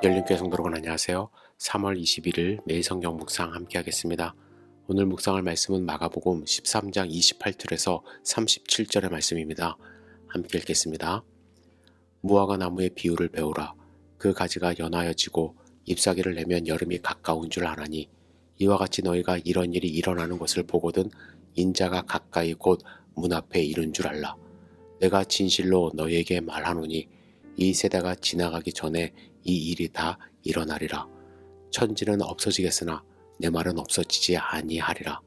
열린교회 성도 여러분 안녕하세요. 3월 21일 매일 성경 묵상 함께 하겠습니다. 오늘 묵상할 말씀은 마가복음 13장 28절에서 37절의 말씀입니다. 함께 읽겠습니다. 무화과 나무의 비유를 배우라. 그 가지가 연하여지고 잎사귀를 내면 여름이 가까운 줄 아나니 이와 같이 너희가 이런 일이 일어나는 것을 보거든 인자가 가까이 곧 문 앞에 이른 줄 알라. 내가 진실로 너희에게 말하노니 이 세대가 지나가기 전에 이 일이 다 일어나리라. 천지는 없어지겠으나 내 말은 없어지지 아니하리라.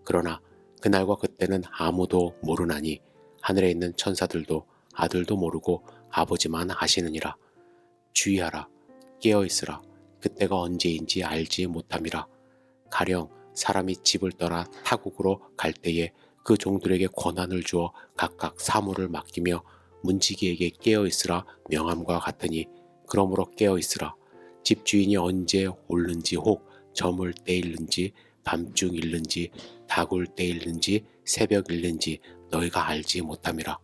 그러나 그날과 그때는 아무도 모르나니 하늘에 있는 천사들도 아들도 모르고 아버지만 아시느니라. 주의하라. 깨어있으라. 그때가 언제인지 알지 못함이라. 가령 사람이 집을 떠나 타국으로 갈 때에 그 종들에게 권한을 주어 각각 사물을 맡기며 문지기에게 깨어있으라 명함과 같으니 그러므로 깨어있으라. 집주인이 언제 올는지 혹 저물 때일는지 밤중일는지 다굴 때일는지 새벽일는지 너희가 알지 못함이라.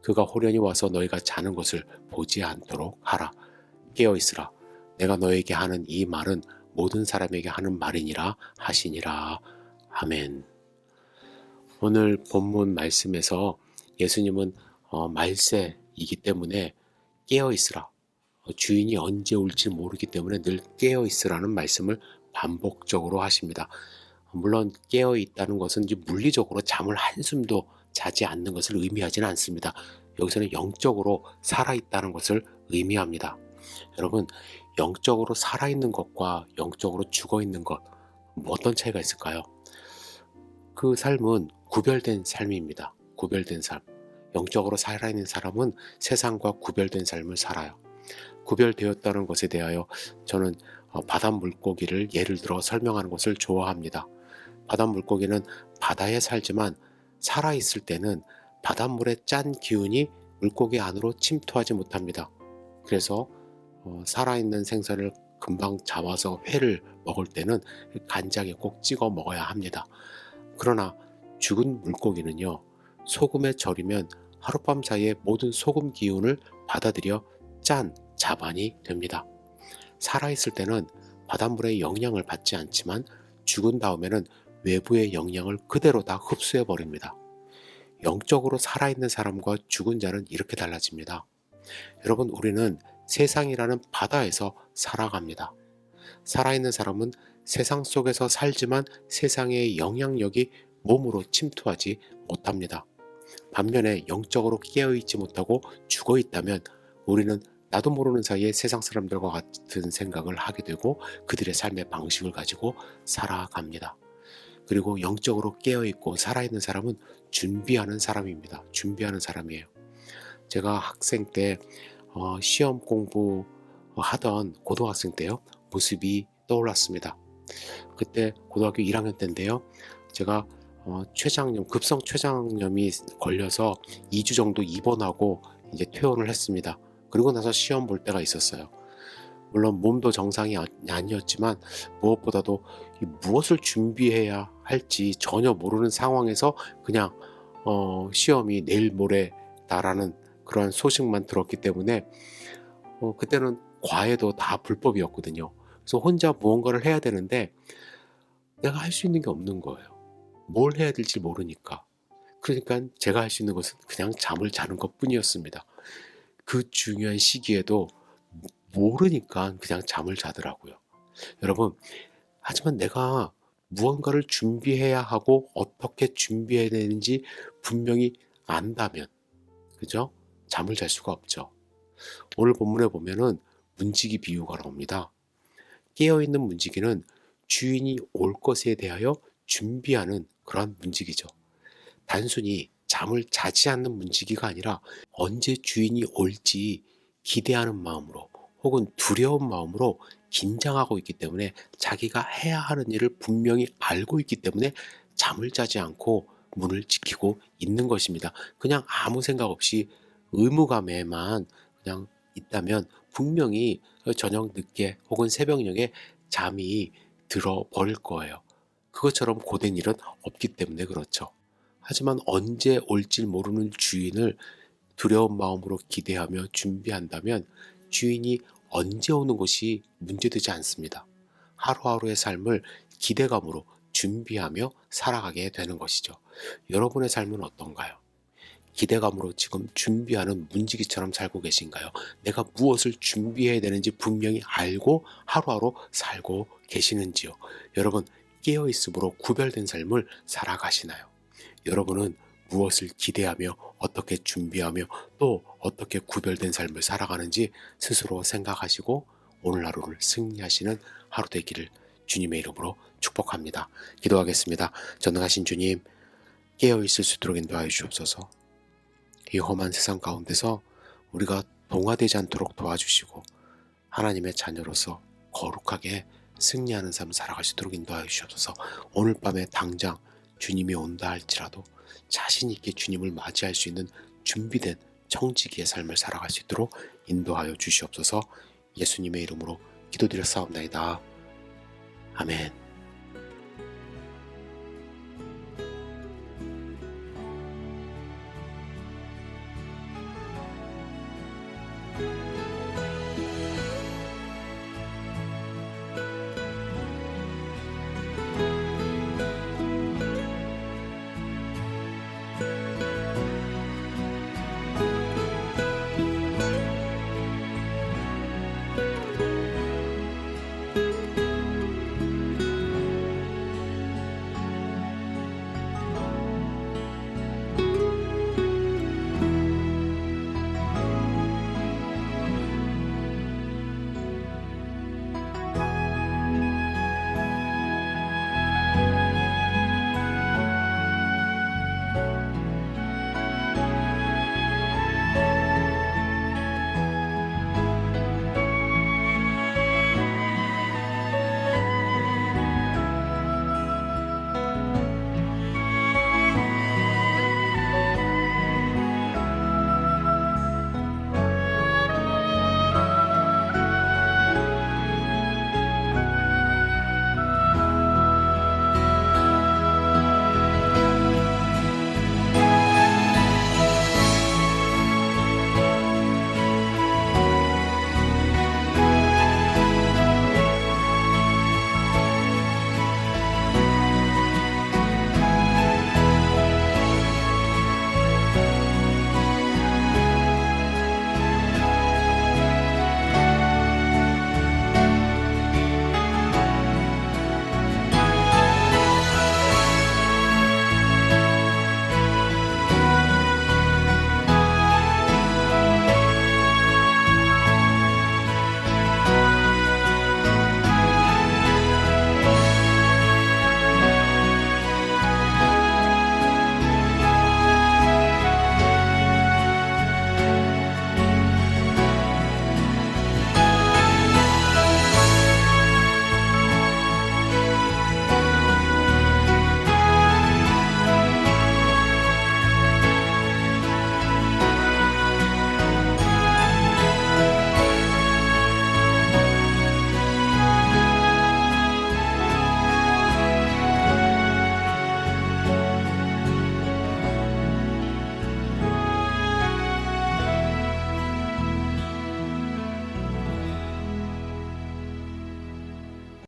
그가 호련히 와서 너희가 자는 것을 보지 않도록 하라. 깨어있으라. 내가 너에게 하는 이 말은 모든 사람에게 하는 말이니라 하시니라. 아멘. 오늘 본문 말씀에서 예수님은 말세이기 때문에 깨어있으라. 주인이 언제 올지 모르기 때문에 늘 깨어있으라는 말씀을 반복적으로 하십니다. 물론 깨어있다는 것은 이제 물리적으로 잠을 한숨도 자지 않는 것을 의미하지는 않습니다. 여기서는 영적으로 살아있다는 것을 의미합니다. 여러분, 영적으로 살아있는 것과 영적으로 죽어있는 것, 어떤 차이가 있을까요? 그 삶은 구별된 삶입니다. 구별된 삶. 영적으로 살아있는 사람은 세상과 구별된 삶을 살아요. 구별되었다는 것에 대하여 저는 바닷물고기를 예를 들어 설명하는 것을 좋아합니다. 바닷물고기는 바다에 살지만 살아있을 때는 바닷물의 짠 기운이 물고기 안으로 침투하지 못합니다. 그래서 살아있는 생선을 금방 잡아서 회를 먹을 때는 간장에 꼭 찍어 먹어야 합니다. 그러나 죽은 물고기는요, 소금에 절이면 하룻밤 사이에 모든 소금 기운을 받아들여 짠 자반이 됩니다. 살아있을 때는 바닷물의 영향을 받지 않지만 죽은 다음에는 외부의 영향을 그대로 다 흡수해 버립니다. 영적으로 살아있는 사람과 죽은 자는 이렇게 달라집니다. 여러분, 우리는 세상이라는 바다에서 살아갑니다. 살아있는 사람은 세상 속에서 살지만 세상의 영향력이 몸으로 침투하지 못합니다. 반면에 영적으로 깨어있지 못하고 죽어있다면 우리는 나도 모르는 사이에 세상 사람들과 같은 생각을 하게 되고 그들의 삶의 방식을 가지고 살아갑니다. 그리고 영적으로 깨어있고 살아있는 사람은 준비하는 사람입니다. 준비하는 사람이에요. 제가 학생 때 시험 공부하던 고등학생 때요, 모습이 떠올랐습니다. 그때 고등학교 1학년 때인데요, 제가 급성 췌장염이 걸려서 2주 정도 입원하고 이제 퇴원을 했습니다. 그리고 나서 시험 볼 때가 있었어요. 물론 몸도 정상이 아니었지만 무엇보다도 무엇을 준비해야 할지 전혀 모르는 상황에서 그냥 시험이 내일 모레다라는 그런 소식만 들었기 때문에 그때는 과외도 다 불법이었거든요. 그래서 혼자 무언가를 해야 되는데 내가 할 수 있는 게 없는 거예요. 뭘 해야 될지 모르니까. 그러니까 제가 할 수 있는 것은 그냥 잠을 자는 것뿐이었습니다. 그 중요한 시기에도 모르니까 그냥 잠을 자더라고요. 여러분, 하지만 내가 무언가를 준비해야 하고 어떻게 준비해야 되는지 분명히 안다면, 그죠? 잠을 잘 수가 없죠. 오늘 본문에 보면은 문지기 비유가 나옵니다. 깨어있는 문지기는 주인이 올 것에 대하여 준비하는 그러한 문지기죠. 단순히 잠을 자지 않는 문지기가 아니라 언제 주인이 올지 기대하는 마음으로 혹은 두려운 마음으로 긴장하고 있기 때문에 자기가 해야 하는 일을 분명히 알고 있기 때문에 잠을 자지 않고 문을 지키고 있는 것입니다. 그냥 아무 생각 없이 의무감에만 그냥 있다면 분명히 저녁 늦게 혹은 새벽녘에 잠이 들어버릴 거예요. 그것처럼 고된 일은 없기 때문에 그렇죠. 하지만 언제 올지 모르는 주인을 두려운 마음으로 기대하며 준비한다면 주인이 언제 오는 것이 문제되지 않습니다. 하루하루의 삶을 기대감으로 준비하며 살아가게 되는 것이죠. 여러분의 삶은 어떤가요? 기대감으로 지금 준비하는 문지기처럼 살고 계신가요? 내가 무엇을 준비해야 되는지 분명히 알고 하루하루 살고 계시는지요? 여러분, 깨어있음으로 구별된 삶을 살아가시나요? 여러분은 무엇을 기대하며 어떻게 준비하며 또 어떻게 구별된 삶을 살아가는지 스스로 생각하시고 오늘 하루를 승리하시는 하루 되기를 주님의 이름으로 축복합니다. 기도하겠습니다. 전능하신 주님, 깨어있을 수 있도록 인도하여 주옵소서. 이 험한 세상 가운데서 우리가 동화되지 않도록 도와주시고 하나님의 자녀로서 거룩하게 승리하는 삶을 살아갈 수 있도록 인도하여 주옵소서. 오늘 밤에 당장 주님이 온다 할지라도 자신 있게 주님을 맞이할 수 있는 준비된 청지기의 삶을 살아갈 수 있도록 인도하여 주시옵소서. 예수님의 이름으로 기도드렸사옵나이다. 아멘.